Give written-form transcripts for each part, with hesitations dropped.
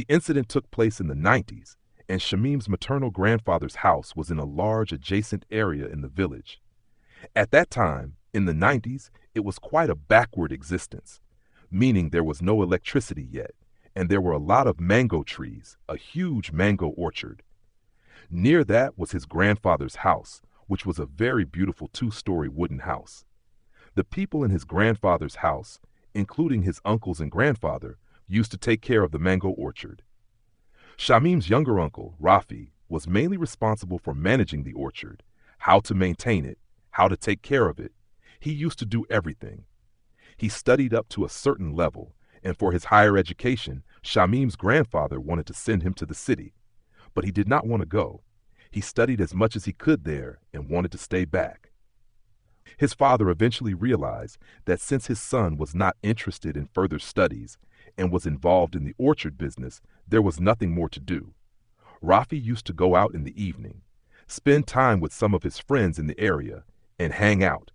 The incident took place in the 90s, and Shamim's maternal grandfather's house was in a large adjacent area in the village. At that time, in the 90s, it was quite a backward existence, meaning there was no electricity yet, and there were a lot of mango trees, a huge mango orchard. Near that was his grandfather's house, which was a very beautiful 2-story wooden house. The people in his grandfather's house, including his uncles and grandfather, used to take care of the mango orchard. Shamim's younger uncle, Rafi, was mainly responsible for managing the orchard, how to maintain it, how to take care of it. He used to do everything. He studied up to a certain level, and for his higher education, Shamim's grandfather wanted to send him to the city. But he did not want to go. He studied as much as he could there and wanted to stay back. His father eventually realized that since his son was not interested in further studies and was involved in the orchard business, there was nothing more to do. Rafi used to go out in the evening, spend time with some of his friends in the area, and hang out.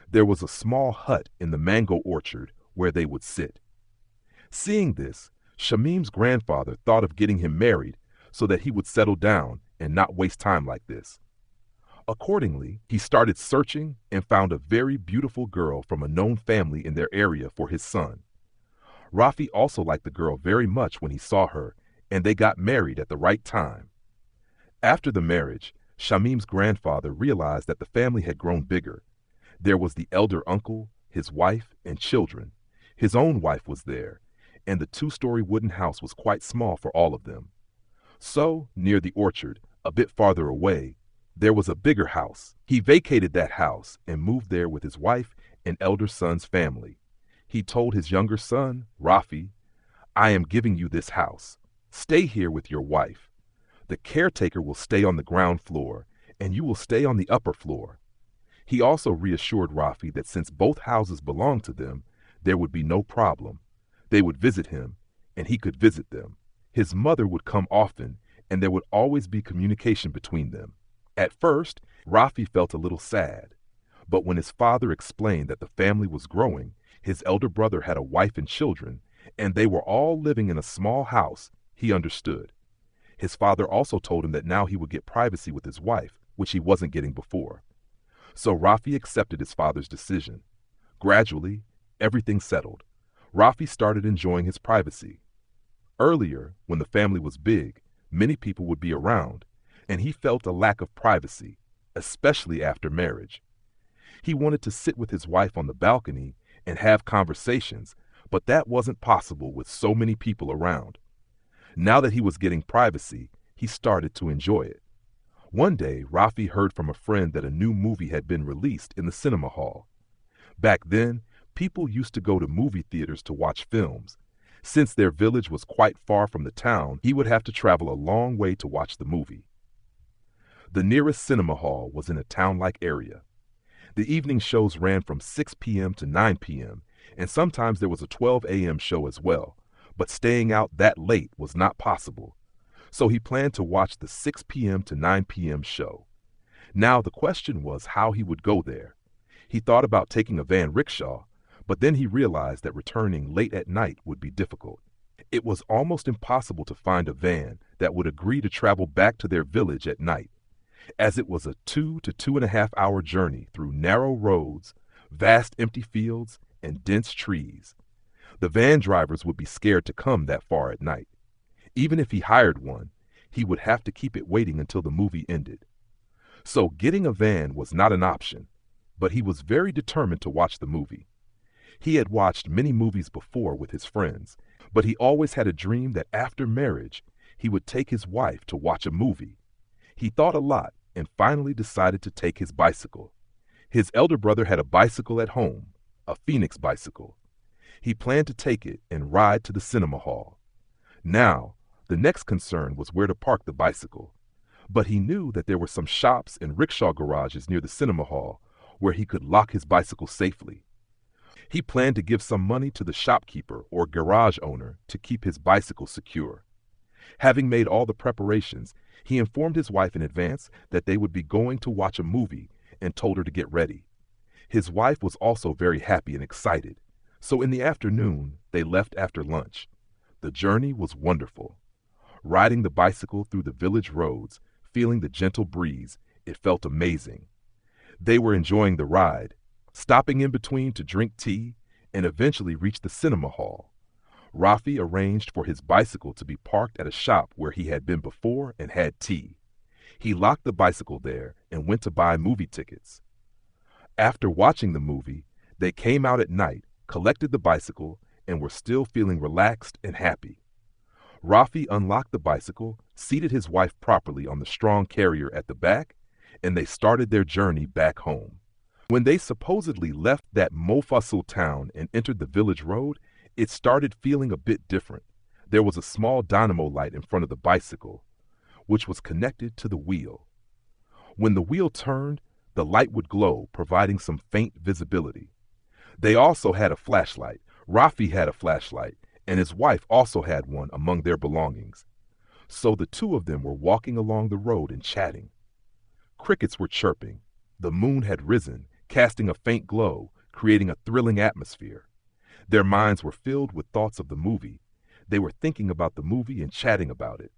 There was a small hut in the mango orchard where they would sit. Seeing this, Shamim's grandfather thought of getting him married so that he would settle down and not waste time like this. Accordingly, he started searching and found a very beautiful girl from a known family in their area for his son. Rafi also liked the girl very much when he saw her, and they got married at the right time. After the marriage, Shamim's grandfather realized that the family had grown bigger. There was the elder uncle, his wife, and children. His own wife was there, and the 2-story wooden house was quite small for all of them. So, near the orchard, a bit farther away, there was a bigger house. He vacated that house and moved there with his wife and elder son's family. He told his younger son, Rafi, "I am giving you this house. Stay here with your wife. The caretaker will stay on the ground floor, and you will stay on the upper floor." He also reassured Rafi that since both houses belonged to them, there would be no problem. They would visit him, and he could visit them. His mother would come often, and there would always be communication between them. At first, Rafi felt a little sad, but when his father explained that the family was growing, his elder brother had a wife and children, and they were all living in a small house, he understood. His father also told him that now he would get privacy with his wife, which he wasn't getting before. So Rafi accepted his father's decision. Gradually, everything settled. Rafi started enjoying his privacy. Earlier, when the family was big, many people would be around, and he felt a lack of privacy, especially after marriage. He wanted to sit with his wife on the balcony and have conversations, but that wasn't possible with so many people around. Now that he was getting privacy, he started to enjoy it. One day, Rafi heard from a friend that a new movie had been released in the cinema hall. Back then, people used to go to movie theaters to watch films. Since their village was quite far from the town, he would have to travel a long way to watch the movie. The nearest cinema hall was in a town-like area. The evening shows ran from 6 p.m. to 9 p.m., and sometimes there was a 12 a.m. show as well, but staying out that late was not possible. So he planned to watch the 6 p.m. to 9 p.m. show. Now the question was how he would go there. He thought about taking a van rickshaw, but then he realized that returning late at night would be difficult. It was almost impossible to find a van that would agree to travel back to their village at night, as it was a 2 to 2.5 hour journey through narrow roads, vast empty fields, and dense trees. The van drivers would be scared to come that far at night. Even if he hired one, he would have to keep it waiting until the movie ended. So getting a van was not an option, but he was very determined to watch the movie. He had watched many movies before with his friends, but he always had a dream that after marriage, he would take his wife to watch a movie. He thought a lot and finally decided to take his bicycle. His elder brother had a bicycle at home, a Phoenix bicycle. He planned to take it and ride to the cinema hall. Now, the next concern was where to park the bicycle, but he knew that there were some shops and rickshaw garages near the cinema hall where he could lock his bicycle safely. He planned to give some money to the shopkeeper or garage owner to keep his bicycle secure. Having made all the preparations, he informed his wife in advance that they would be going to watch a movie and told her to get ready. His wife was also very happy and excited, so in the afternoon, they left after lunch. The journey was wonderful. Riding the bicycle through the village roads, feeling the gentle breeze, it felt amazing. They were enjoying the ride, stopping in between to drink tea, and eventually reached the cinema hall. Rafi arranged for his bicycle to be parked at a shop where he had been before and had tea. He locked the bicycle there and went to buy movie tickets. After watching the movie, they came out at night, collected the bicycle, and were still feeling relaxed and happy. Rafi unlocked the bicycle, seated his wife properly on the strong carrier at the back, and they started their journey back home. When they supposedly left that Mofasul town and entered the village road, it started feeling a bit different. There was a small dynamo light in front of the bicycle, which was connected to the wheel. When the wheel turned, the light would glow, providing some faint visibility. They also had a flashlight. Rafi had a flashlight, and his wife also had one among their belongings. So the two of them were walking along the road and chatting. Crickets were chirping. The moon had risen, casting a faint glow, creating a thrilling atmosphere. Their minds were filled with thoughts of the movie. They were thinking about the movie and chatting about it.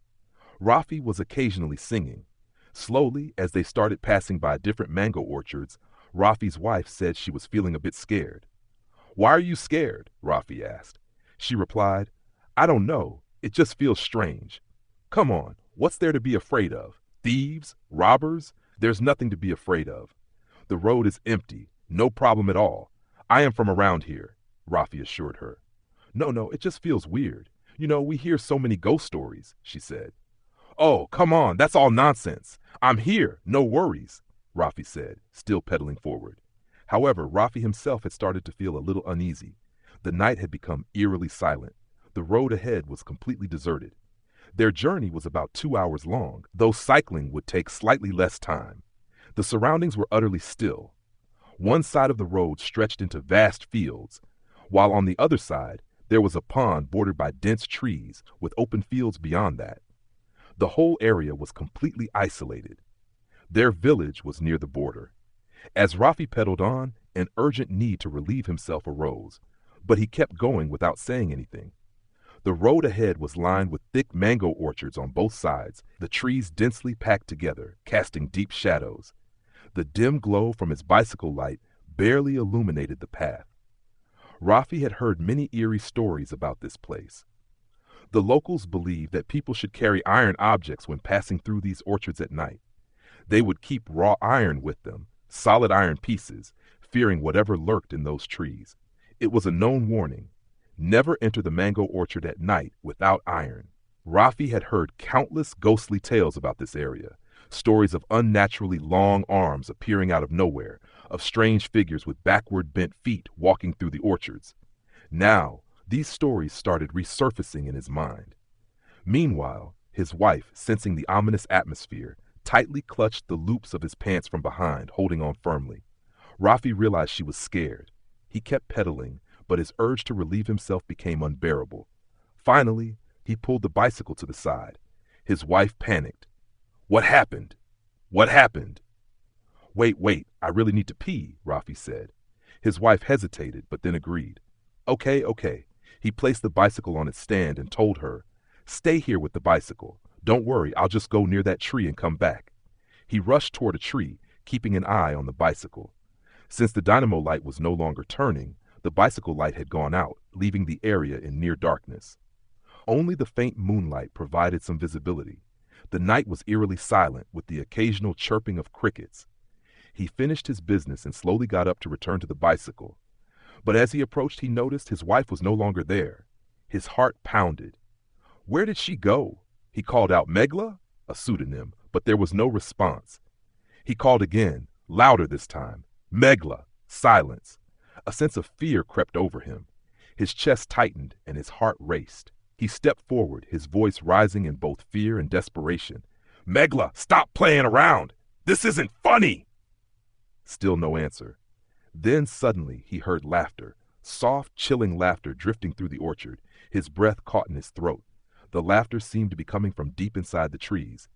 Rafi was occasionally singing. Slowly, as they started passing by different mango orchards, Rafi's wife said she was feeling a bit scared. "Why are you scared?" Rafi asked. She replied, "I don't know. It just feels strange." "Come on, what's there to be afraid of? Thieves? Robbers? There's nothing to be afraid of. The road is empty. No problem at all. I am from around here," Rafi assured her. No, it just feels weird. We hear so many ghost stories," she said. "Oh, come on, that's all nonsense. I'm here, no worries," Rafi said, still pedaling forward. However, Rafi himself had started to feel a little uneasy. The night had become eerily silent. The road ahead was completely deserted. Their journey was about 2 hours long, though cycling would take slightly less time. The surroundings were utterly still. One side of the road stretched into vast fields, while on the other side there was a pond bordered by dense trees with open fields beyond that. The whole area was completely isolated. Their village was near the border. As Rafi pedaled on, an urgent need to relieve himself arose, but he kept going without saying anything. The road ahead was lined with thick mango orchards on both sides, the trees densely packed together, casting deep shadows. The dim glow from his bicycle light barely illuminated the path. Rafi had heard many eerie stories about this place. The locals believed that people should carry iron objects when passing through these orchards at night. They would keep raw iron with them, solid iron pieces, fearing whatever lurked in those trees. It was a known warning. Never enter the mango orchard at night without iron. Rafi had heard countless ghostly tales about this area, stories of unnaturally long arms appearing out of nowhere, of strange figures with backward bent feet walking through the orchards. Now, these stories started resurfacing in his mind. Meanwhile, his wife, sensing the ominous atmosphere, tightly clutched the loops of his pants from behind, holding on firmly. Rafi realized she was scared. He kept pedaling, but his urge to relieve himself became unbearable. Finally, he pulled the bicycle to the side. His wife panicked. "What happened? What happened?" Wait, I really need to pee," Rafi said. His wife hesitated, but then agreed. Okay. He placed the bicycle on its stand and told her, "Stay here with the bicycle. Don't worry, I'll just go near that tree and come back." He rushed toward a tree, keeping an eye on the bicycle. Since the dynamo light was no longer turning, the bicycle light had gone out, leaving the area in near darkness. Only the faint moonlight provided some visibility. The night was eerily silent, with the occasional chirping of crickets. He finished his business and slowly got up to return to the bicycle. But as he approached, he noticed his wife was no longer there. His heart pounded. Where did she go? He called out, "Megla?" a pseudonym, but there was no response. He called again, louder this time, "Megla!" Silence. A sense of fear crept over him. His chest tightened and his heart raced. He stepped forward, his voice rising in both fear and desperation. "Megla, stop playing around! This isn't funny!" Still no answer. Then suddenly he heard laughter, soft, chilling laughter drifting through the orchard. His breath caught in his throat. The laughter seemed to be coming from deep inside the trees.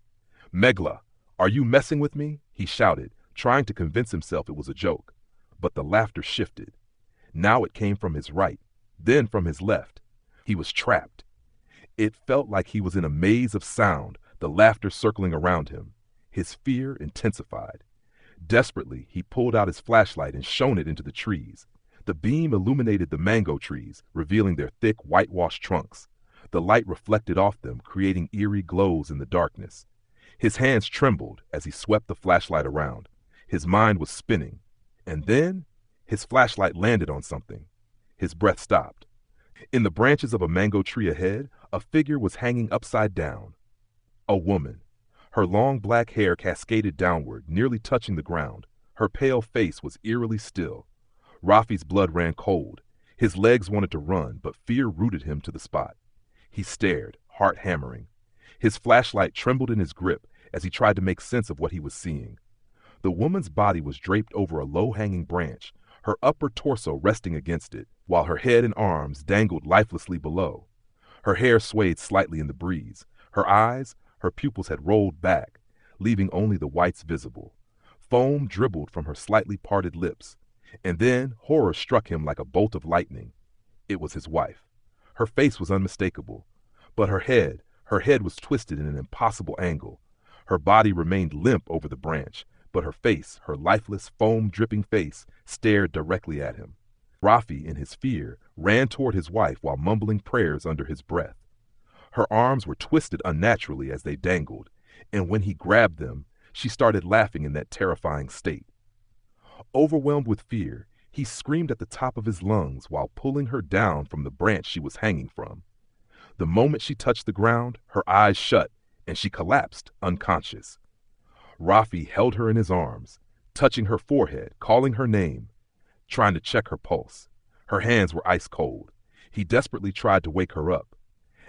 "Megla, are you messing with me?" he shouted, trying to convince himself it was a joke. But the laughter shifted. Now it came from his right, then from his left. He was trapped. It felt like he was in a maze of sound, the laughter circling around him. His fear intensified. Desperately, he pulled out his flashlight and shone it into the trees. The beam illuminated the mango trees, revealing their thick, whitewashed trunks. The light reflected off them, creating eerie glows in the darkness. His hands trembled as he swept the flashlight around. His mind was spinning. And then, his flashlight landed on something. His breath stopped. In the branches of a mango tree ahead, a figure was hanging upside down. A woman. Her long black hair cascaded downward, nearly touching the ground. Her pale face was eerily still. Rafi's blood ran cold. His legs wanted to run, but fear rooted him to the spot. He stared, heart hammering. His flashlight trembled in his grip as he tried to make sense of what he was seeing. The woman's body was draped over a low-hanging branch, her upper torso resting against it, while her head and arms dangled lifelessly below. Her hair swayed slightly in the breeze. Her pupils had rolled back, leaving only the whites visible. Foam dribbled from her slightly parted lips. And then horror struck him like a bolt of lightning. It was his wife. Her face was unmistakable, but her head was twisted in an impossible angle. Her body remained limp over the branch, but her face, her lifeless, foam-dripping face, stared directly at him. Rafi, in his fear, ran toward his wife while mumbling prayers under his breath. Her arms were twisted unnaturally as they dangled, and when he grabbed them, she started laughing in that terrifying state. Overwhelmed with fear, he screamed at the top of his lungs while pulling her down from the branch she was hanging from. The moment she touched the ground, her eyes shut, and she collapsed, unconscious. Rafi held her in his arms, touching her forehead, calling her name, trying to check her pulse. Her hands were ice cold. He desperately tried to wake her up.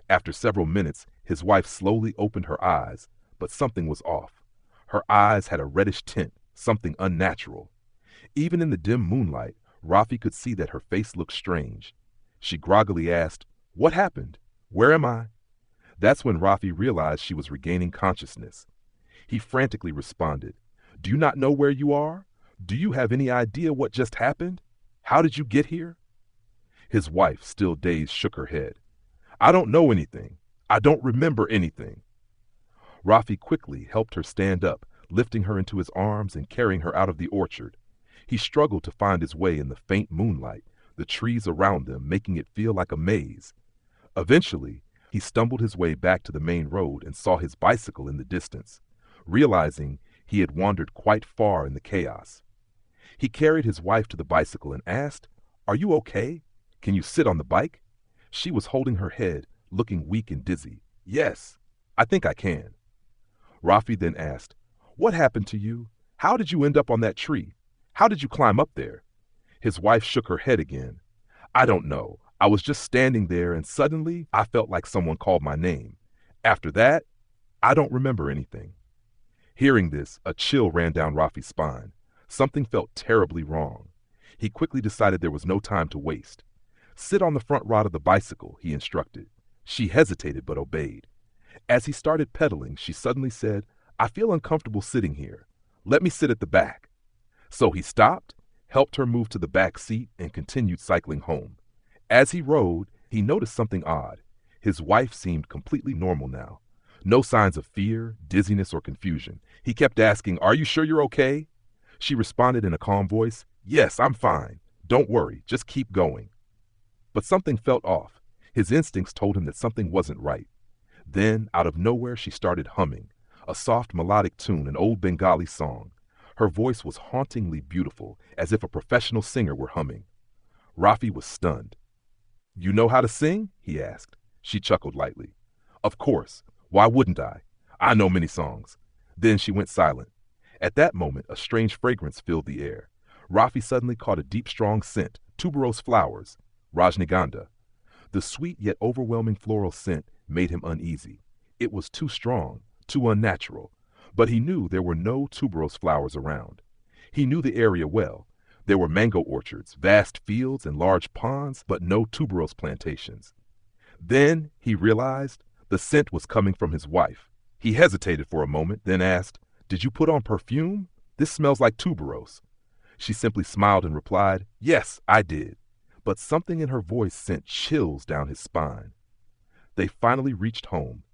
After several minutes, his wife slowly opened her eyes, but something was off. Her eyes had a reddish tint, something unnatural. Even in the dim moonlight, Rafi could see that her face looked strange. She groggily asked, "What happened? Where am I?" That's when Rafi realized she was regaining consciousness. He frantically responded, "Do you not know where you are? Do you have any idea what just happened? How did you get here?" His wife, still dazed, shook her head. "I don't know anything. I don't remember anything." Rafi quickly helped her stand up, lifting her into his arms and carrying her out of the orchard. He struggled to find his way in the faint moonlight, the trees around them making it feel like a maze. Eventually, he stumbled his way back to the main road and saw his bicycle in the distance, realizing he had wandered quite far in the chaos. He carried his wife to the bicycle and asked, "Are you okay? Can you sit on the bike?" She was holding her head, looking weak and dizzy. "Yes, I think I can." Rafi then asked, "What happened to you? How did you end up on that tree? How did you climb up there?" His wife shook her head again. "I don't know. I was just standing there and suddenly I felt like someone called my name. After that, I don't remember anything." Hearing this, a chill ran down Rafi's spine. Something felt terribly wrong. He quickly decided there was no time to waste. "Sit on the front rod of the bicycle," he instructed. She hesitated but obeyed. As he started pedaling, she suddenly said, "I feel uncomfortable sitting here. Let me sit at the back." So he stopped, helped her move to the back seat, and continued cycling home. As he rode, he noticed something odd. His wife seemed completely normal now. No signs of fear, dizziness, or confusion. He kept asking, "Are you sure you're okay?" She responded in a calm voice, "Yes, I'm fine. Don't worry, just keep going." But something felt off. His instincts told him that something wasn't right. Then, out of nowhere, she started humming, a soft melodic tune, an old Bengali song. Her voice was hauntingly beautiful, as if a professional singer were humming. Rafi was stunned. "You know how to sing?" he asked. She chuckled lightly. "Of course. Why wouldn't I? I know many songs." Then she went silent. At that moment, a strange fragrance filled the air. Rafi suddenly caught a deep, strong scent, tuberose flowers, Rajnigandha. The sweet yet overwhelming floral scent made him uneasy. It was too strong, too unnatural. But he knew there were no tuberose flowers around. He knew the area well. There were mango orchards, vast fields, and large ponds, but no tuberose plantations. Then he realized the scent was coming from his wife. He hesitated for a moment, then asked, "Did you put on perfume? This smells like tuberose." She simply smiled and replied, "Yes, I did." But something in her voice sent chills down his spine. They finally reached home.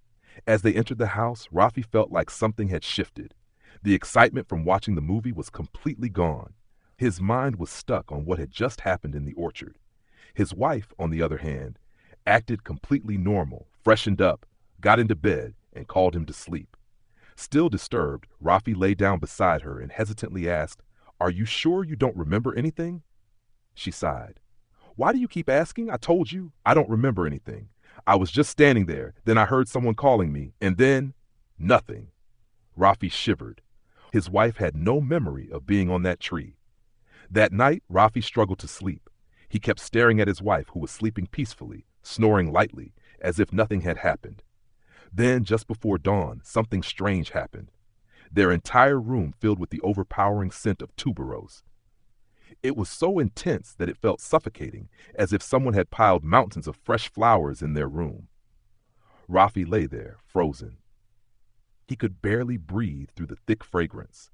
As they entered the house, Rafi felt like something had shifted. The excitement from watching the movie was completely gone. His mind was stuck on what had just happened in the orchard. His wife, on the other hand, acted completely normal, freshened up, got into bed, and called him to sleep. Still disturbed, Rafi lay down beside her and hesitantly asked, "Are you sure you don't remember anything?" She sighed. "Why do you keep asking? I told you, I don't remember anything. I was just standing there, then I heard someone calling me, and then nothing." Rafi shivered. His wife had no memory of being on that tree. That night, Rafi struggled to sleep. He kept staring at his wife, who was sleeping peacefully, snoring lightly, as if nothing had happened. Then, just before dawn, something strange happened. Their entire room filled with the overpowering scent of tuberose. It was so intense that it felt suffocating, as if someone had piled mountains of fresh flowers in their room. Rafi lay there, frozen. He could barely breathe through the thick fragrance.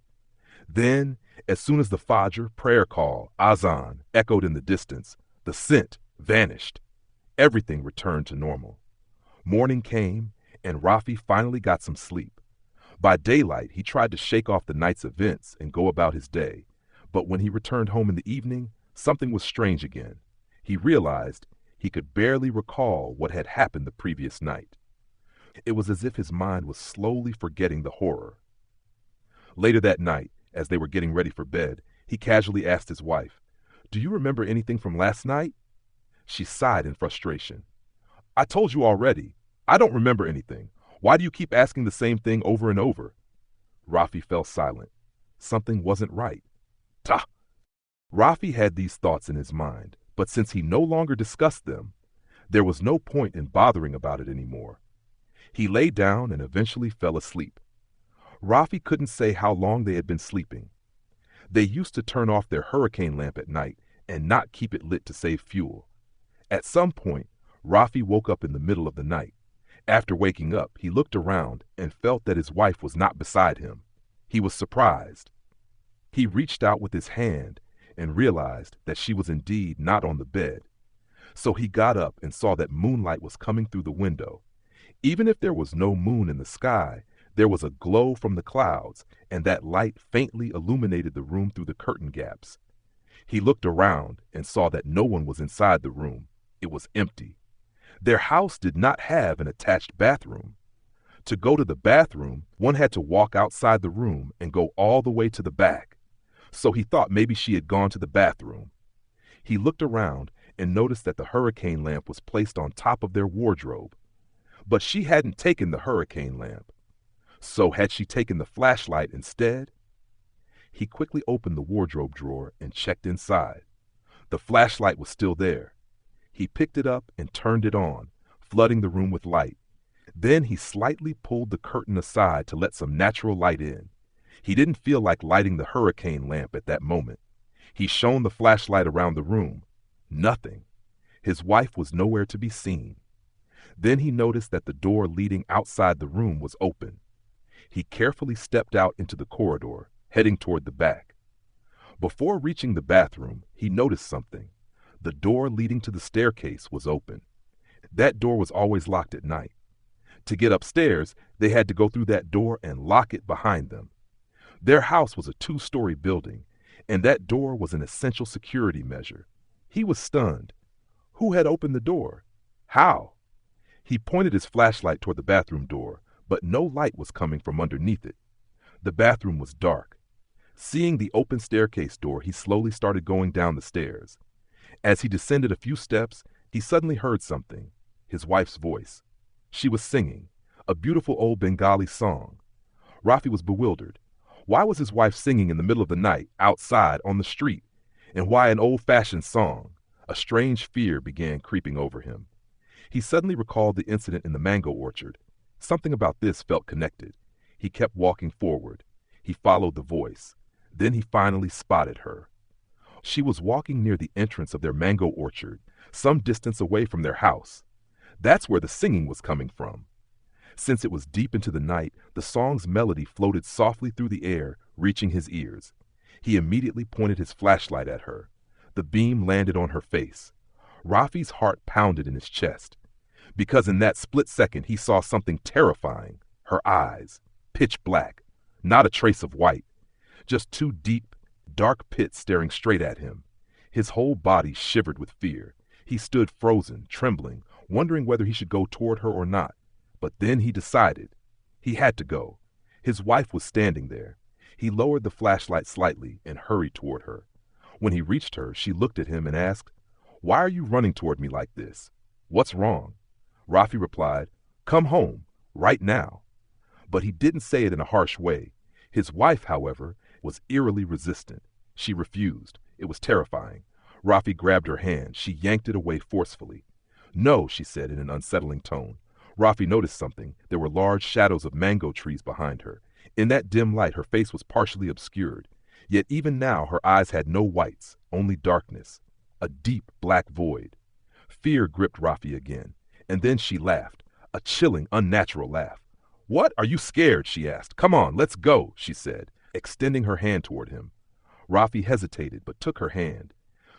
Then, as soon as the Fajr prayer call, Azan, echoed in the distance, the scent vanished. Everything returned to normal. Morning came, and Rafi finally got some sleep. By daylight, he tried to shake off the night's events and go about his day. But when he returned home in the evening, something was strange again. He realized he could barely recall what had happened the previous night. It was as if his mind was slowly forgetting the horror. Later that night, as they were getting ready for bed, he casually asked his wife, "Do you remember anything from last night?" She sighed in frustration. "I told you already. I don't remember anything. Why do you keep asking the same thing over and over?" Rafi fell silent. Something wasn't right. Ta! Rafi had these thoughts in his mind, but since he no longer discussed them, there was no point in bothering about it anymore. He lay down and eventually fell asleep. Rafi couldn't say how long they had been sleeping. They used to turn off their hurricane lamp at night and not keep it lit to save fuel. At some point, Rafi woke up in the middle of the night. After waking up, he looked around and felt that his wife was not beside him. He was surprised. He reached out with his hand and realized that she was indeed not on the bed. So he got up and saw that moonlight was coming through the window. Even if there was no moon in the sky, there was a glow from the clouds, and that light faintly illuminated the room through the curtain gaps. He looked around and saw that no one was inside the room. It was empty. Their house did not have an attached bathroom. To go to the bathroom, one had to walk outside the room and go all the way to the back. So he thought maybe she had gone to the bathroom. He looked around and noticed that the hurricane lamp was placed on top of their wardrobe. But she hadn't taken the hurricane lamp. So had she taken the flashlight instead? He quickly opened the wardrobe drawer and checked inside. The flashlight was still there. He picked it up and turned it on, flooding the room with light. Then he slightly pulled the curtain aside to let some natural light in. He didn't feel like lighting the hurricane lamp at that moment. He shone the flashlight around the room. Nothing. His wife was nowhere to be seen. Then he noticed that the door leading outside the room was open. He carefully stepped out into the corridor, heading toward the back. Before reaching the bathroom, he noticed something. The door leading to the staircase was open. That door was always locked at night. To get upstairs, they had to go through that door and lock it behind them. Their house was a 2-story building, and that door was an essential security measure. He was stunned. Who had opened the door? How? He pointed his flashlight toward the bathroom door, but no light was coming from underneath it. The bathroom was dark. Seeing the open staircase door, he slowly started going down the stairs. As he descended a few steps, he suddenly heard something, his wife's voice. She was singing, a beautiful old Bengali song. Rafi was bewildered. Why was his wife singing in the middle of the night, outside, on the street? And why an old-fashioned song? A strange fear began creeping over him. He suddenly recalled the incident in the mango orchard. Something about this felt connected. He kept walking forward. He followed the voice. Then he finally spotted her. She was walking near the entrance of their mango orchard, some distance away from their house. That's where the singing was coming from. Since it was deep into the night, the song's melody floated softly through the air, reaching his ears. He immediately pointed his flashlight at her. The beam landed on her face. Rafi's heart pounded in his chest. because in that split second he saw something terrifying. Her eyes, pitch black, not a trace of white, just two deep, dark pits staring straight at him. His whole body shivered with fear. He stood frozen, trembling, wondering whether he should go toward her or not. But then he decided. He had to go. His wife was standing there. He lowered the flashlight slightly and hurried toward her. When he reached her, she looked at him and asked, "Why are you running toward me like this? What's wrong?" Rafi replied, "Come home, right now." But he didn't say it in a harsh way. His wife, however, was eerily resistant. She refused. It was terrifying. Rafi grabbed her hand. She yanked it away forcefully. "No," she said in an unsettling tone. Rafi noticed something. There were large shadows of mango trees behind her. In that dim light, her face was partially obscured. Yet even now, her eyes had no whites, only darkness, a deep black void. Fear gripped Rafi again, and then she laughed, a chilling, unnatural laugh. "What? Are you scared?" she asked. "Come on, let's go," she said, extending her hand toward him. Rafi hesitated, but took her hand.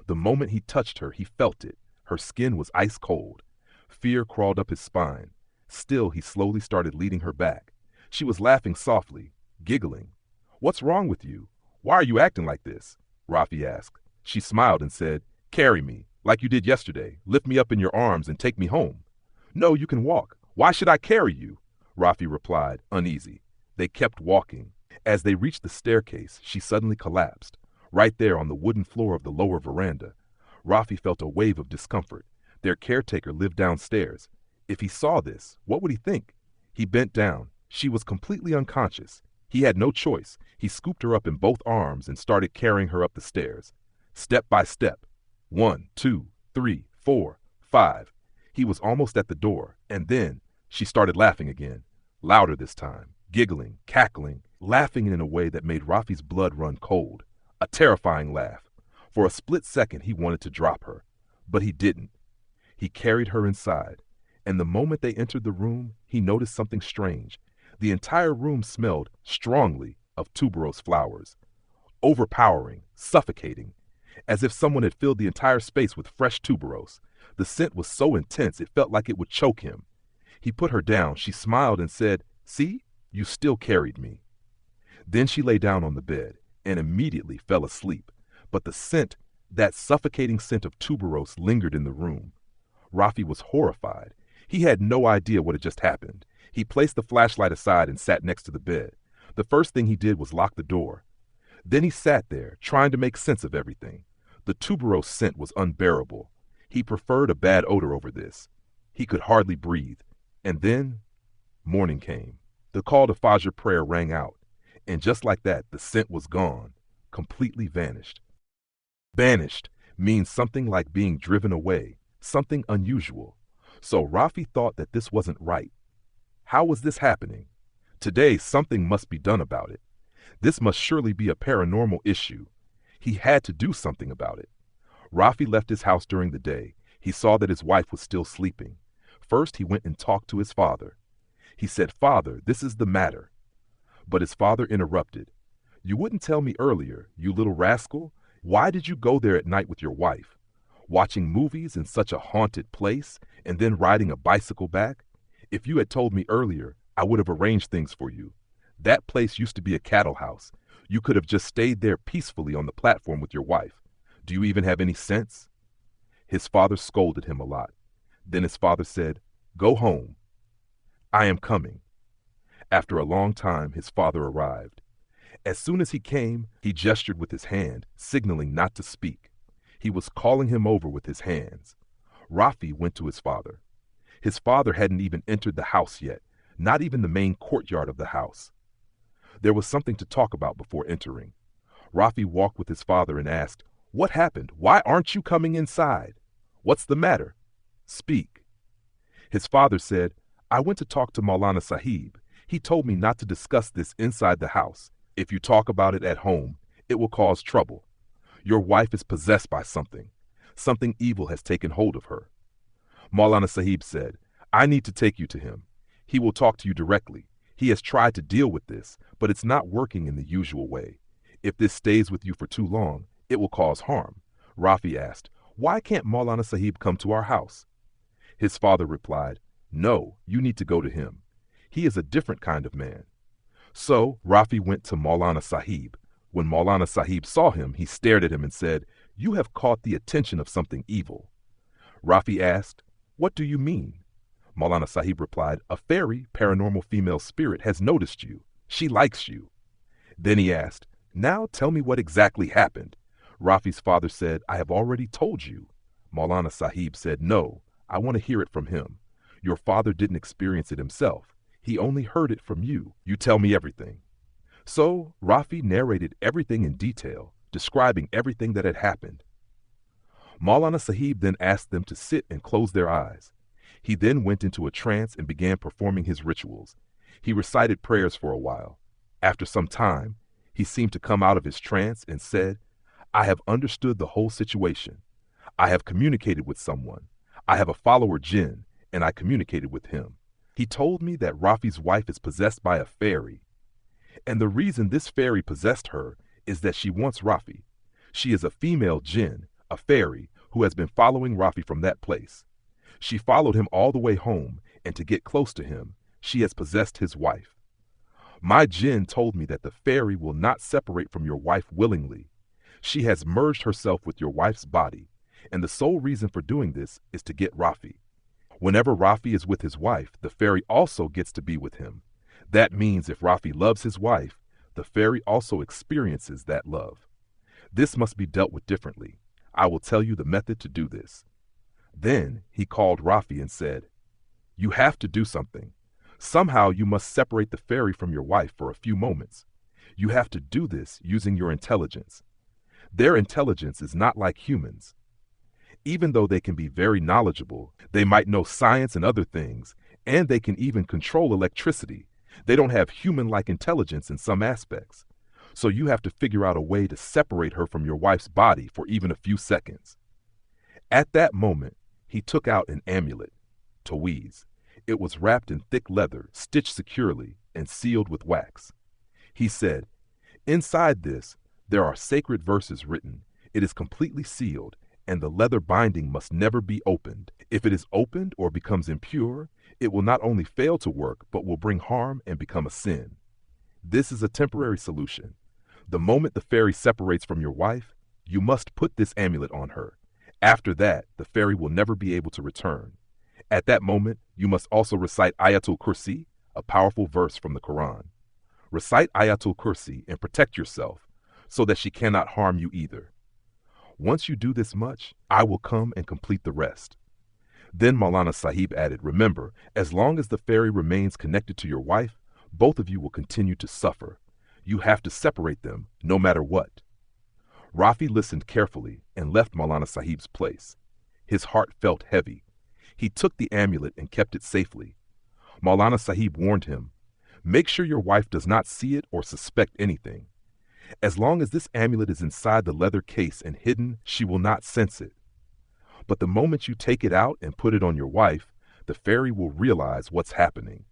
The moment he touched her, he felt it. Her skin was ice cold. Fear crawled up his spine. Still, he slowly started leading her back. She was laughing softly, giggling. "What's wrong with you? Why are you acting like this?" Rafi asked. She smiled and said, "Carry me, like you did yesterday. Lift me up in your arms and take me home." "No, you can walk. Why should I carry you?" Rafi replied, uneasy. They kept walking. As they reached the staircase, she suddenly collapsed, right there on the wooden floor of the lower veranda. Rafi felt a wave of discomfort. Their caretaker lived downstairs. If he saw this, what would he think? He bent down. She was completely unconscious. He had no choice. He scooped her up in both arms and started carrying her up the stairs. Step by step. 1, 2, 3, 4, 5. He was almost at the door, and then she started laughing again. Louder this time, giggling, cackling, laughing in a way that made Rafi's blood run cold. A terrifying laugh. For a split second he wanted to drop her, but he didn't. He carried her inside, and the moment they entered the room, he noticed something strange. The entire room smelled strongly of tuberose flowers. Overpowering, suffocating, as if someone had filled the entire space with fresh tuberose. The scent was so intense it felt like it would choke him. He put her down. She smiled and said, "See, you still carried me." Then she lay down on the bed and immediately fell asleep. But the scent, that suffocating scent of tuberose, lingered in the room. Rafi was horrified. He had no idea what had just happened. He placed the flashlight aside and sat next to the bed. The first thing he did was lock the door. Then he sat there, trying to make sense of everything. The tuberose scent was unbearable. He preferred a bad odor over this. He could hardly breathe. And then, morning came. The call to Fajr prayer rang out. And just like that, the scent was gone, completely vanished. Banished means something like being driven away, something unusual. So Rafi thought that this wasn't right. How was this happening? Today, something must be done about it. This must surely be a paranormal issue. He had to do something about it. Rafi left his house during the day. He saw that his wife was still sleeping. First, he went and talked to his father. He said, "Father, this is the matter." But his father interrupted. "You wouldn't tell me earlier, you little rascal. Why did you go there at night with your wife? Watching movies in such a haunted place and then riding a bicycle back? If you had told me earlier, I would have arranged things for you. That place used to be a cattle house. You could have just stayed there peacefully on the platform with your wife. Do you even have any sense?" His father scolded him a lot. Then his father said, "Go home. I am coming." After a long time, his father arrived. As soon as he came, he gestured with his hand, signaling not to speak. He was calling him over with his hands. Rafi went to his father. His father hadn't even entered the house yet, not even the main courtyard of the house. There was something to talk about before entering. Rafi walked with his father and asked, "What happened? Why aren't you coming inside? What's the matter? Speak." His father said, "I went to talk to Maulana Sahib. He told me not to discuss this inside the house. If you talk about it at home, it will cause trouble. Your wife is possessed by something. Something evil has taken hold of her." Maulana Sahib said, "I need to take you to him. He will talk to you directly. He has tried to deal with this, but it's not working in the usual way. If this stays with you for too long, it will cause harm." Rafi asked, "Why can't Maulana Sahib come to our house?" His father replied, "No, you need to go to him. He is a different kind of man." So Rafi went to Maulana Sahib. When Maulana Sahib saw him, he stared at him and said, "You have caught the attention of something evil." Rafi asked, "What do you mean?" Maulana Sahib replied, "A fairy, paranormal female spirit, has noticed you. She likes you." Then he asked, "Now tell me what exactly happened." Rafi's father said, "I have already told you." Maulana Sahib said, "No, I want to hear it from him. Your father didn't experience it himself. He only heard it from you. You tell me everything." So Rafi narrated everything in detail, describing everything that had happened. Maulana Sahib then asked them to sit and close their eyes. He then went into a trance and began performing his rituals. He recited prayers for a while. After some time, he seemed to come out of his trance and said, "I have understood the whole situation. I have communicated with someone. I have a follower jinn, and I communicated with him. He told me that Rafi's wife is possessed by a fairy. And the reason this fairy possessed her is that she wants Rafi. She is a female jinn, a fairy, who has been following Rafi from that place. She followed him all the way home, and to get close to him, she has possessed his wife. My jinn told me that the fairy will not separate from your wife willingly. She has merged herself with your wife's body, and the sole reason for doing this is to get Rafi. Whenever Rafi is with his wife, the fairy also gets to be with him. That means if Rafi loves his wife, the fairy also experiences that love. This must be dealt with differently. I will tell you the method to do this." Then he called Rafi and said, "You have to do something. Somehow you must separate the fairy from your wife for a few moments. You have to do this using your intelligence. Their intelligence is not like humans. Even though they can be very knowledgeable, they might know science and other things, and they can even control electricity. They don't have human-like intelligence in some aspects. So you have to figure out a way to separate her from your wife's body for even a few seconds." At that moment, he took out an amulet, taweez. It was wrapped in thick leather, stitched securely, and sealed with wax. He said, "Inside this, there are sacred verses written. It is completely sealed, and the leather binding must never be opened. If it is opened or becomes impure, it will not only fail to work, but will bring harm and become a sin. This is a temporary solution. The moment the fairy separates from your wife, you must put this amulet on her. After that, the fairy will never be able to return. At that moment, you must also recite Ayatul Kursi, a powerful verse from the Quran. Recite Ayatul Kursi and protect yourself so that she cannot harm you either. Once you do this much, I will come and complete the rest." Then Maulana Sahib added, "Remember, as long as the fairy remains connected to your wife, both of you will continue to suffer. You have to separate them, no matter what." Rafi listened carefully and left Maulana Sahib's place. His heart felt heavy. He took the amulet and kept it safely. Maulana Sahib warned him, "Make sure your wife does not see it or suspect anything. As long as this amulet is inside the leather case and hidden, she will not sense it. But the moment you take it out and put it on your wife, the fairy will realize what's happening.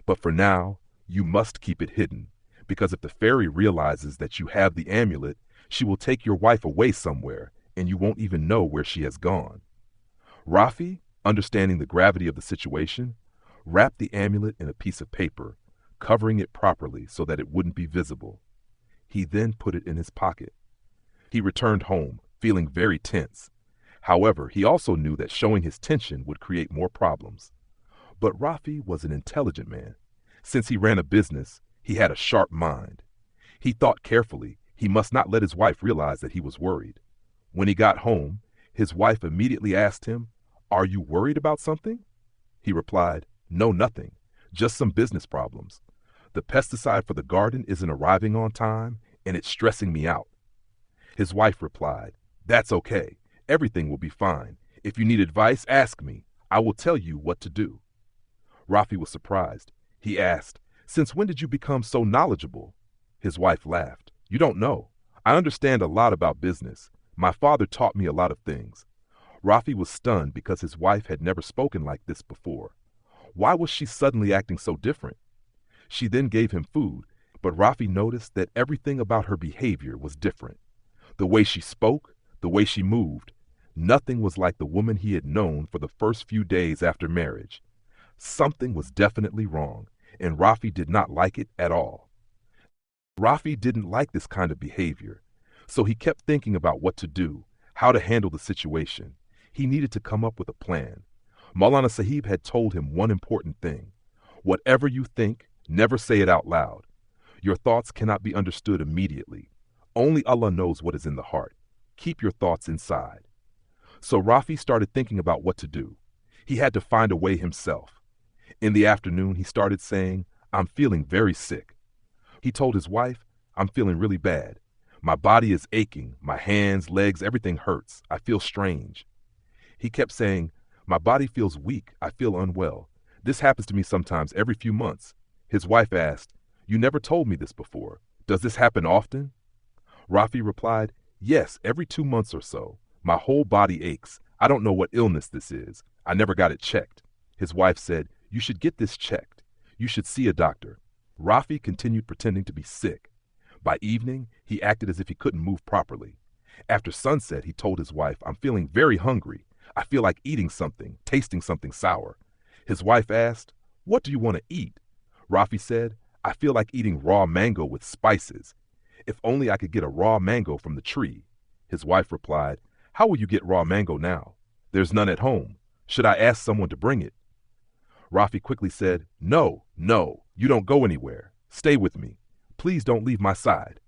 But for now, you must keep it hidden, because if the fairy realizes that you have the amulet, she will take your wife away somewhere, and you won't even know where she has gone." Rafi, understanding the gravity of the situation, wrapped the amulet in a piece of paper, covering it properly so that it wouldn't be visible. He then put it in his pocket. He returned home, feeling very tense. However, he also knew that showing his tension would create more problems. But Rafi was an intelligent man. Since he ran a business, he had a sharp mind. He thought carefully. He must not let his wife realize that he was worried. When he got home, his wife immediately asked him, "Are you worried about something?" He replied, "No, nothing. Just some business problems. The pesticide for the garden isn't arriving on time, and it's stressing me out." His wife replied, "That's okay. Everything will be fine. If you need advice, ask me. I will tell you what to do." Rafi was surprised. He asked, "Since when did you become so knowledgeable?" His wife laughed. "You don't know. I understand a lot about business. My father taught me a lot of things." Rafi was stunned because his wife had never spoken like this before. Why was she suddenly acting so different? She then gave him food, but Rafi noticed that everything about her behavior was different. The way she spoke, the way she moved, Nothing was like the woman he had known for the first few days after marriage. Something was definitely wrong, and Rafi did not like it at all. Rafi didn't like this kind of behavior, so he kept thinking about what to do, how to handle the situation. He needed to come up with a plan. Maulana Sahib had told him one important thing. Whatever you think, never say it out loud. Your thoughts cannot be understood immediately. Only Allah knows what is in the heart. Keep your thoughts inside. So Rafi started thinking about what to do. He had to find a way himself. In the afternoon, he started saying, "I'm feeling very sick." He told his wife, "I'm feeling really bad. My body is aching, my hands, legs, everything hurts. I feel strange." He kept saying, "My body feels weak. I feel unwell. This happens to me sometimes every few months." His wife asked, "You never told me this before. Does this happen often?" Rafi replied, "Yes, every 2 months or so. My whole body aches. I don't know what illness this is. I never got it checked." His wife said, "You should get this checked. You should see a doctor." Rafi continued pretending to be sick. By evening, he acted as if he couldn't move properly. After sunset, he told his wife, "I'm feeling very hungry. I feel like eating something, tasting something sour." His wife asked, "What do you want to eat?" Rafi said, "I feel like eating raw mango with spices. If only I could get a raw mango from the tree." His wife replied, "How will you get raw mango now? There's none at home. Should I ask someone to bring it?" Rafi quickly said, No, you don't go anywhere. Stay with me. Please don't leave my side."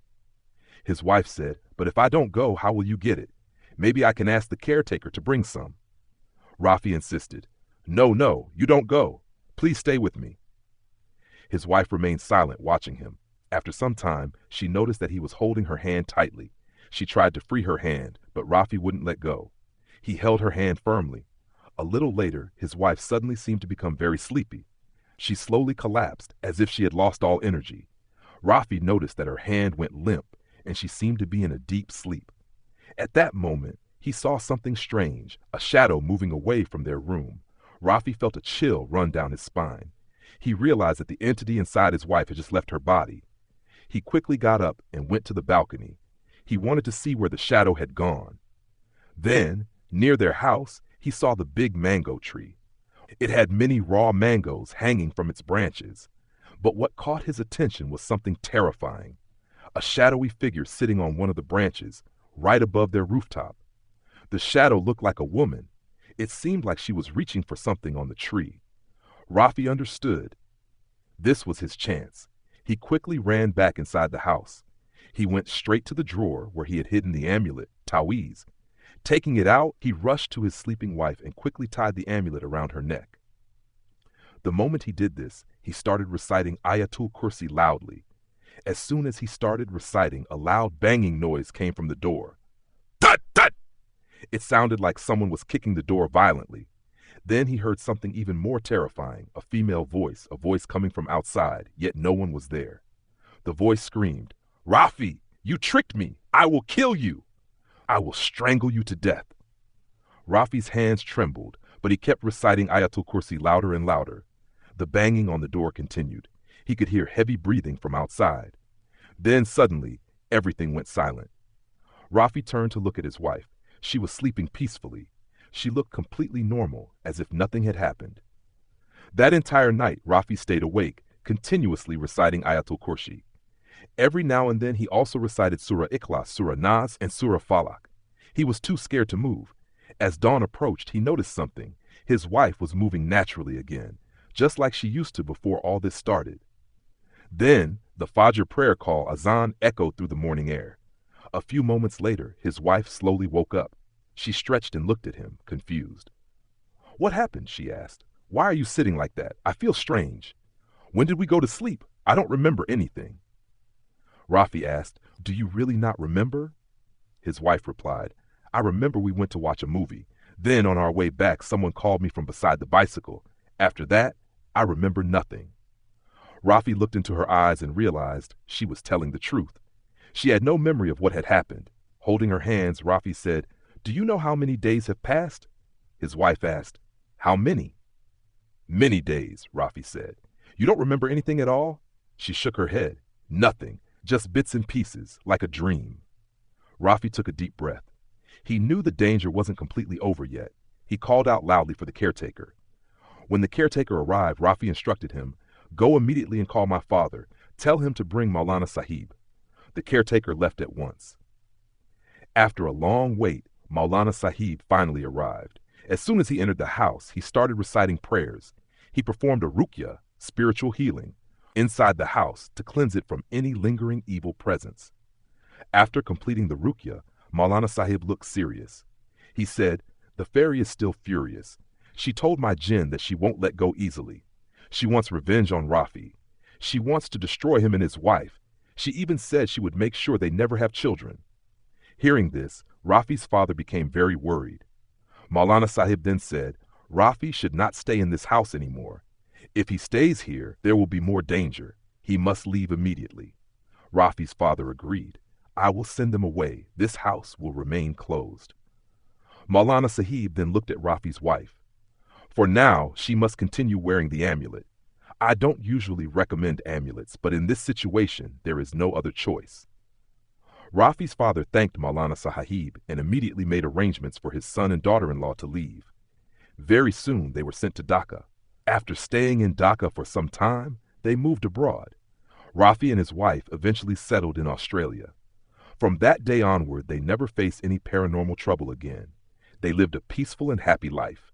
His wife said, "But if I don't go, how will you get it? Maybe I can ask the caretaker to bring some." Rafi insisted, No, you don't go. Please stay with me." His wife remained silent, watching him. After some time, she noticed that he was holding her hand tightly. She tried to free her hand, but Rafi wouldn't let go. He held her hand firmly. A little later, his wife suddenly seemed to become very sleepy. She slowly collapsed, as if she had lost all energy. Rafi noticed that her hand went limp, and she seemed to be in a deep sleep. At that moment, he saw something strange, a shadow moving away from their room. Rafi felt a chill run down his spine. He realized that the entity inside his wife had just left her body. He quickly got up and went to the balcony. He wanted to see where the shadow had gone. Then, near their house, he saw the big mango tree. It had many raw mangoes hanging from its branches. But what caught his attention was something terrifying. A shadowy figure sitting on one of the branches, right above their rooftop. The shadow looked like a woman. It seemed like she was reaching for something on the tree. Rafi understood. This was his chance. He quickly ran back inside the house. He went straight to the drawer where he had hidden the amulet, Tawiz. Taking it out, he rushed to his sleeping wife and quickly tied the amulet around her neck. The moment he did this, he started reciting Ayatul Kursi loudly. As soon as he started reciting, a loud banging noise came from the door. Tut, tut! It sounded like someone was kicking the door violently. Then he heard something even more terrifying, a female voice, a voice coming from outside, yet no one was there. The voice screamed, "Rafi, you tricked me! I will kill you! I will strangle you to death." Rafi's hands trembled, but he kept reciting Ayatul Kursi louder and louder. The banging on the door continued. He could hear heavy breathing from outside. Then suddenly, everything went silent. Rafi turned to look at his wife. She was sleeping peacefully. She looked completely normal, as if nothing had happened. That entire night, Rafi stayed awake, continuously reciting Ayatul Kursi. Every now and then he also recited Surah Ikhlas, Surah Nas, and Surah Falak. He was too scared to move. As dawn approached, he noticed something. His wife was moving naturally again, just like she used to before all this started. Then, the Fajr prayer call, Azan, echoed through the morning air. A few moments later, his wife slowly woke up. She stretched and looked at him, confused. "What happened?" she asked. "Why are you sitting like that? I feel strange. When did we go to sleep? I don't remember anything." Rafi asked, "Do you really not remember?" His wife replied, "I remember we went to watch a movie. Then on our way back, someone called me from beside the bicycle. After that, I remember nothing." Rafi looked into her eyes and realized she was telling the truth. She had no memory of what had happened. Holding her hands, Rafi said, "Do you know how many days have passed?" His wife asked, "How many?" "Many days," Rafi said. "You don't remember anything at all?" She shook her head. "Nothing, just bits and pieces, like a dream." Rafi took a deep breath. He knew the danger wasn't completely over yet. He called out loudly for the caretaker. When the caretaker arrived, Rafi instructed him, "Go immediately and call my father. Tell him to bring Maulana Sahib." The caretaker left at once. After a long wait, Maulana Sahib finally arrived. As soon as he entered the house, he started reciting prayers. He performed a ruqya, spiritual healing, inside the house to cleanse it from any lingering evil presence. After completing the ruqya, Maulana Sahib looked serious. He said, "The fairy is still furious. She told my jinn that she won't let go easily. She wants revenge on Rafi. She wants to destroy him and his wife. She even said she would make sure they never have children." Hearing this, Rafi's father became very worried. Maulana Sahib then said, "Rafi should not stay in this house anymore. If he stays here, there will be more danger. He must leave immediately." Rafi's father agreed. "I will send them away. This house will remain closed." Maulana Sahib then looked at Rafi's wife. For now, she must continue wearing the amulet. I don't usually recommend amulets, but in this situation, there is no other choice. Rafi's father thanked Maulana Sahib and immediately made arrangements for his son and daughter-in-law to leave. Very soon, they were sent to Dhaka. After staying in Dhaka for some time, they moved abroad. Rafi and his wife eventually settled in Australia. From that day onward, they never faced any paranormal trouble again. They lived a peaceful and happy life.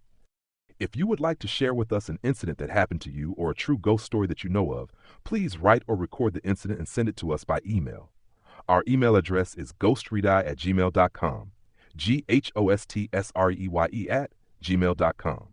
If you would like to share with us an incident that happened to you or a true ghost story that you know of, please write or record the incident and send it to us by email. Our email address is ghostreadeye@gmail.com, GHOSTSREYE@gmail.com.